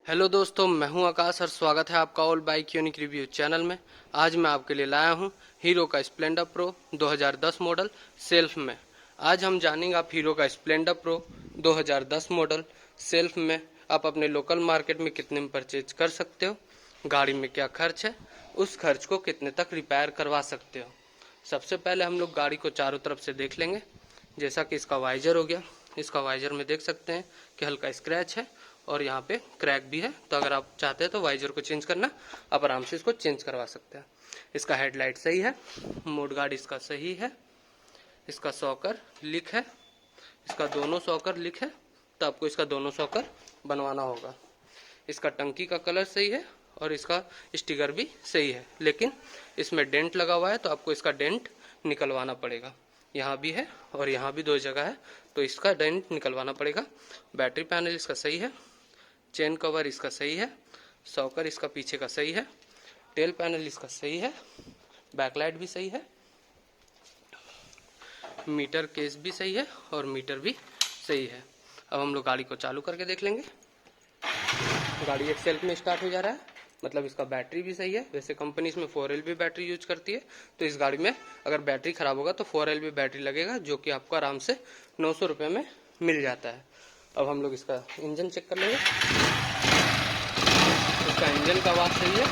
Hello दोस्तों, मैं हूं आकाश और स्वागत है आपका all bike unique review channel में। आज मैं आपके लिए लाया हूं हीरो का स्प्लेंडर प्रो 2010 मॉडल सेल्फ में। आज हम जानेंगे आप हीरो का स्प्लेंडर प्रो 2010 मॉडल सेल्फ में आप अपने लोकल मार्केट में कितने में परचेज कर सकते हो, गाड़ी में क्या खर्च है, उस खर्च को कितने तक रिपेयर करवा सकते हो। सबसे पहले हम लोग गाड़ी को चारों तरफ से देख लेंगे। जैसा कि इसका वाइजर हो गया, इसका वाइजर में देख सकते हैं कि हल्का स्क्रैच है और यहाँ पे क्रैक भी है। तो अगर आप चाहते हैं तो वाइजर को चेंज करना, आप आराम से इसको चेंज करवा सकते हैं। इसका हेडलाइट सही है, मोड गार्ड इसका सही है, इसका सॉकर लीक है, इसका दोनों सॉकर लीक है, तो आपको इसका दोनों सॉकर बनवाना होगा। इसका टंकी का कलर सही है और इसका स्टिकर भी सही है, लेकिन इसमें डेंट लगा हुआ है तो आपको इसका डेंट निकलवाना पड़ेगा। यहाँ भी है और यहाँ भी दो जगह है, तो इसका डेंट निकलवाना पड़ेगा। बैटरी पैनल इसका सही है, चेन कवर इसका सही है, सॉकर इसका पीछे का सही है, टेल पैनल इसका सही है, बैकलाइट भी सही है, मीटर केस भी सही है और मीटर भी सही है। अब हम लोग गाड़ी को चालू करके देख लेंगे। गाड़ी एक सेल्फ में स्टार्ट हो जा रहा है, मतलब इसका बैटरी भी सही है। वैसे कंपनी इसमें 4LB बैटरी यूज करती है, तो इस गाड़ी में अगर बैटरी खराब होगा तो 4LB बैटरी लगेगा, जो कि आपको आराम से 900 रुपये में मिल जाता है। अब हम लोग इसका इंजन चेक कर लेंगे। इसका इंजन का आवाज सही है,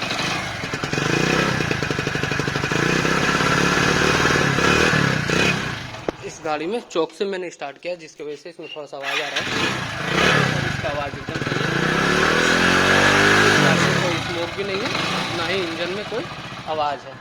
इस गाड़ी में चौक से मैंने स्टार्ट किया जिसकी वजह से इसमें थोड़ा सा आवाज आ रहा है। इसका आवाज एकदम सही है, कोई स्मोक भी नहीं है, ना ही इंजन में कोई आवाज है।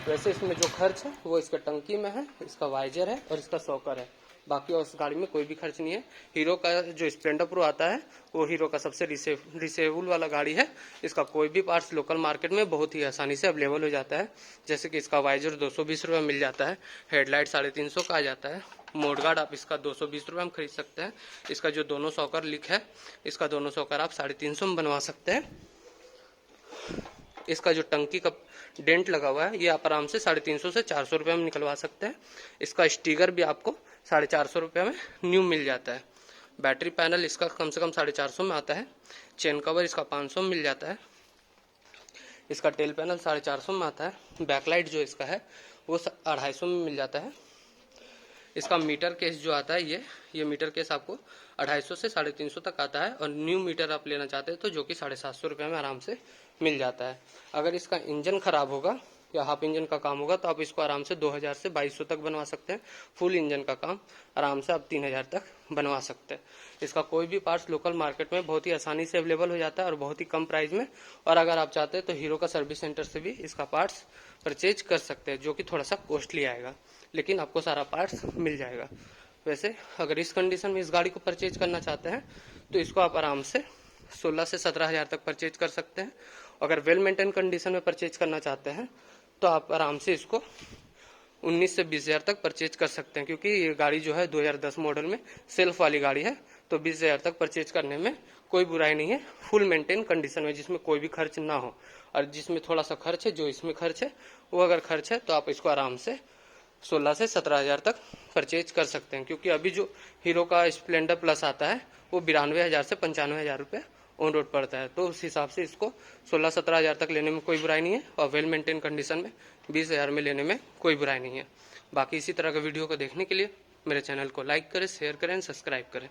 वैसे इसमें जो खर्च है वो इसका टंकी में है, इसका वाइजर है और इसका सॉकर है। बाकी उस गाड़ी में कोई भी खर्च नहीं है। हीरो का जो स्प्लेंडर प्रो आता है वो हीरो का सबसे रिसेबल वाला गाड़ी है। इसका कोई भी पार्ट्स लोकल मार्केट में बहुत ही आसानी से अवेलेबल हो जाता है। जैसे कि इसका वाइजर 220 रुपये मिल जाता है, हेडलाइट 350 का आ जाता है, मोड गार्ड आप इसका 220 रुपये में खरीद सकते हैं। इसका जो दोनों सॉकर लीक है, इसका दोनों सॉकर आप 350 में बनवा सकते हैं। इसका जो टंकी का डेंट लगा हुआ है ये आप आराम से 350 से 400 रुपये में निकलवा सकते हैं। इसका स्टिकर भी आपको 450 रुपये में न्यू मिल जाता है। बैटरी पैनल इसका कम से कम 450 में आता है। चेन कवर इसका 500 में मिल जाता है। इसका टेल पैनल 450 में आता है। बैकलाइट जो इसका है वो 250 में मिल जाता है। इसका मीटर केस जो आता है ये मीटर केस आपको 250 से 350 तक आता है, और न्यू मीटर आप लेना चाहते हैं तो जो कि 750 रुपये में आराम से मिल जाता है। अगर इसका इंजन खराब होगा या हाफ इंजन का काम होगा तो आप इसको आराम से 2000 से 2200 तक बनवा सकते हैं। फुल इंजन का काम आराम से आप 3000 तक बनवा सकते हैं। इसका कोई भी पार्ट्स लोकल मार्केट में बहुत ही आसानी से अवेलेबल हो जाता है और बहुत ही कम प्राइस में। और अगर आप चाहते हैं तो हीरो का सर्विस सेंटर से भी इसका पार्ट्स परचेज कर सकते हैं, जो कि थोड़ा सा कॉस्टली आएगा, लेकिन आपको सारा पार्ट्स मिल जाएगा। वैसे अगर इस कंडीशन में इस गाड़ी को परचेज करना चाहते हैं तो इसको आप आराम से 16 से 17 हज़ार तक परचेज कर सकते हैं। अगर वेल मेंटेन कंडीशन में परचेज करना चाहते हैं तो आप आराम से इसको 19 से 20 हज़ार तक परचेज कर सकते हैं, क्योंकि ये गाड़ी जो है 2010 मॉडल में सेल्फ वाली गाड़ी है, तो 20 हज़ार तक परचेज करने में कोई बुराई नहीं है। फुल मेंटेन कंडीशन में जिसमें कोई भी खर्च ना हो, और जिसमें थोड़ा सा खर्च है, जो इसमें खर्च है वो अगर खर्च है तो आप इसको आराम से 16 से 17 हज़ार तक परचेज कर सकते हैं। क्योंकि अभी जो हीरो का स्प्लेंडर प्लस आता है वो 92,000 से 95,000 रुपये ऑन रोड पड़ता है, तो उस हिसाब से इसको 16-17 हज़ार तक लेने में कोई बुराई नहीं है, और वेल मेंटेन कंडीशन में 20 हज़ार में लेने में कोई बुराई नहीं है। बाकी इसी तरह के वीडियो को देखने के लिए मेरे चैनल को लाइक करें, शेयर करें, सब्सक्राइब करें।